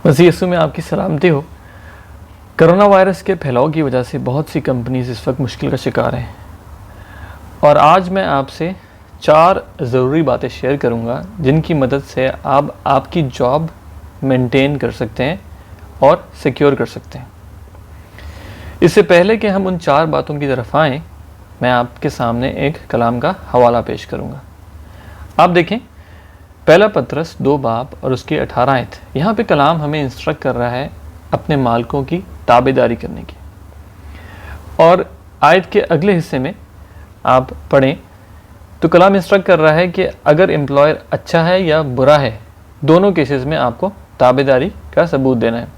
मसीह यीशु में आपकी सलामती हो। कोरोना वायरस के फैलाव की वजह से बहुत सी कंपनीज इस वक्त मुश्किल का शिकार हैं और आज मैं आपसे 4 ज़रूरी बातें शेयर करूंगा जिनकी मदद से आप आपकी जॉब मेंटेन कर सकते हैं और सिक्योर कर सकते हैं। इससे पहले कि हम उन 4 बातों की तरफ आएँ, मैं आपके सामने एक कलाम का हवाला पेश करूंगा। आप देखें, पहला पतरस 2 बाब और उसकी 18 आयत। यहाँ पे कलाम हमें इंस्ट्रक्ट कर रहा है अपने मालिकों की ताबेदारी करने की। और आयत के अगले हिस्से में आप पढ़ें तो कलाम इंस्ट्रक्ट कर रहा है कि अगर एम्प्लॉयर अच्छा है या बुरा है, दोनों केसेस में आपको ताबेदारी का सबूत देना है।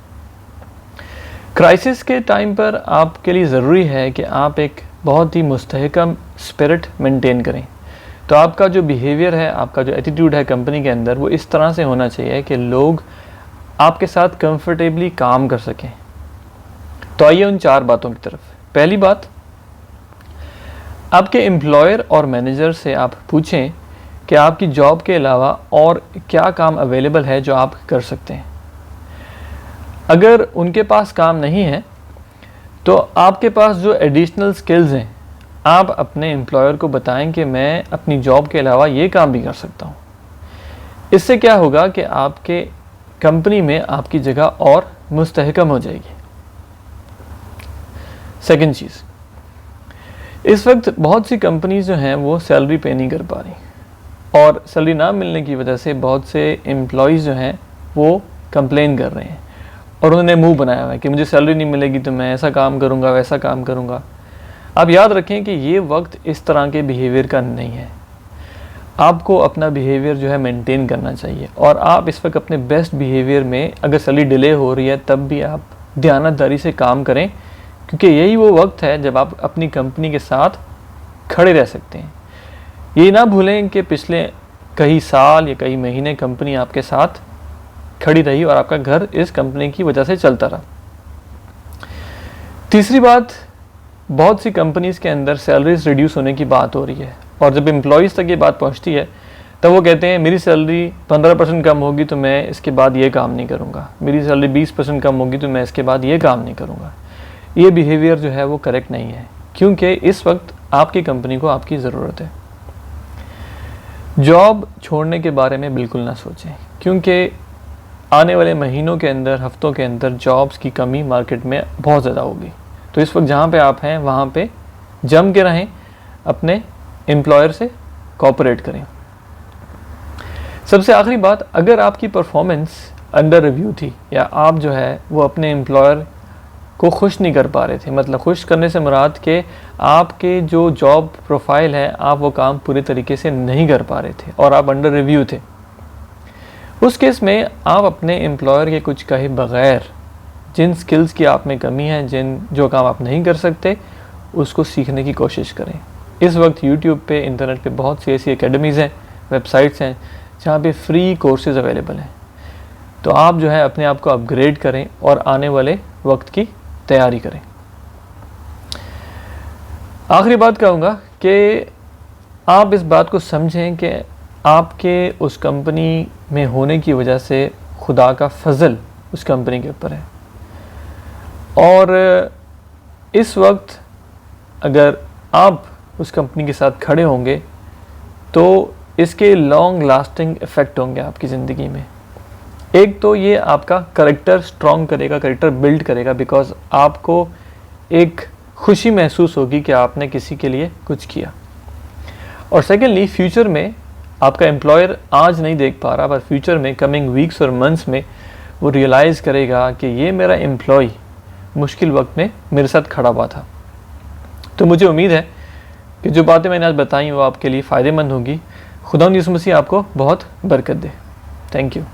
क्राइसिस के टाइम पर आपके लिए ज़रूरी है कि आप एक बहुत ही मुस्तहकम स्पिरिट मेंटेन करें। तो आपका जो बिहेवियर है, आपका जो एटीट्यूड है कंपनी के अंदर, वो इस तरह से होना चाहिए कि लोग आपके साथ कंफर्टेबली काम कर सकें। तो आइए उन 4 बातों की तरफ। पहली बात, आपके एम्प्लॉयर और मैनेजर से आप पूछें कि आपकी जॉब के अलावा और क्या काम अवेलेबल है जो आप कर सकते हैं। अगर उनके पास काम नहीं है तो आपके पास जो एडिशनल स्किल्स हैं, आप अपने एम्प्लॉयर को बताएं कि मैं अपनी जॉब के अलावा ये काम भी कर सकता हूँ। इससे क्या होगा कि आपके कंपनी में आपकी जगह और मुस्तहकम हो जाएगी। सेकंड चीज़, इस वक्त बहुत सी कंपनीज जो हैं वो सैलरी पे नहीं कर पा रही और सैलरी ना मिलने की वजह से बहुत से एम्प्लॉयज़ जो हैं वो कंप्लेन कर रहे हैं और उन्होंने मुंह बनाया हुआ है कि मुझे सैलरी नहीं मिलेगी तो मैं ऐसा काम करूँगा, वैसा काम करूँगा। आप याद रखें कि ये वक्त इस तरह के बिहेवियर का नहीं है। आपको अपना बिहेवियर जो है मेंटेन करना चाहिए और आप इस वक्त अपने बेस्ट बिहेवियर में, अगर सैलरी डिले हो रही है तब भी आप दयानतदारी से काम करें, क्योंकि यही वो वक्त है जब आप अपनी कंपनी के साथ खड़े रह सकते हैं। ये ना भूलें कि पिछले कई साल या कई महीने कंपनी आपके साथ खड़ी रही और आपका घर इस कंपनी की वजह से चलता रहा। तीसरी बात, बहुत सी कंपनीज़ के अंदर सैलरीज रिड्यूस होने की बात हो रही है और जब एम्प्लॉयज़ तक ये बात पहुंचती है तब वो कहते हैं मेरी सैलरी 15% कम होगी तो मैं इसके बाद ये काम नहीं करूँगा, मेरी सैलरी 20% कम होगी तो मैं इसके बाद ये काम नहीं करूँगा। ये बिहेवियर जो है वो करेक्ट नहीं है, क्योंकि इस वक्त आपकी कंपनी को आपकी ज़रूरत है। जॉब छोड़ने के बारे में बिल्कुल ना सोचें, क्योंकि आने वाले महीनों के अंदर, हफ्तों के अंदर जॉब्स की कमी मार्केट में बहुत ज़्यादा होगी। तो इस वक्त जहाँ पे आप हैं वहाँ पे जम के रहें, अपने एम्प्लॉयर से कोऑपरेट करें। सबसे आखिरी बात, अगर आपकी परफॉर्मेंस अंडर रिव्यू थी या आप जो है वो अपने एम्प्लॉयर को खुश नहीं कर पा रहे थे, मतलब खुश करने से मुराद के आपके जो जॉब प्रोफाइल है आप वो काम पूरे तरीके से नहीं कर पा रहे थे और आप अंडर रिव्यू थे, उस केस में आप अपने एम्प्लॉयर के कुछ कहे बगैर जिन स्किल्स की आप में कमी है, जो काम आप नहीं कर सकते, उसको सीखने की कोशिश करें। इस वक्त यूट्यूब पे, इंटरनेट पे बहुत सी ऐसी एकेडमीज़ हैं, वेबसाइट्स हैं जहाँ पे फ्री कोर्सेज अवेलेबल हैं। तो आप जो है अपने आप को अपग्रेड करें और आने वाले वक्त की तैयारी करें। आखिरी बात कहूँगा कि आप इस बात को समझें कि आपके उस कंपनी में होने की वजह से खुदा का फजल उस कंपनी के ऊपर है और इस वक्त अगर आप उस कंपनी के साथ खड़े होंगे तो इसके लॉन्ग लास्टिंग इफ़ेक्ट होंगे आपकी ज़िंदगी में। एक तो ये आपका करैक्टर स्ट्रॉन्ग करेगा, करैक्टर बिल्ड करेगा, बिकॉज आपको एक खुशी महसूस होगी कि आपने किसी के लिए कुछ किया। और सेकेंडली, फ्यूचर में आपका एम्प्लॉयर आज नहीं देख पा रहा, पर फ्यूचर में कमिंग वीक्स और मंथ्स में वो रियलाइज़ करेगा कि ये मेरा एम्प्लॉय मुश्किल वक्त में मेरे साथ खड़ा हुआ था। तो मुझे उम्मीद है कि जो बातें मैंने आज बताई वो आपके लिए फ़ायदेमंद होंगी। खुदा यीशु मसीह आपको बहुत बरकत दे। Thank you.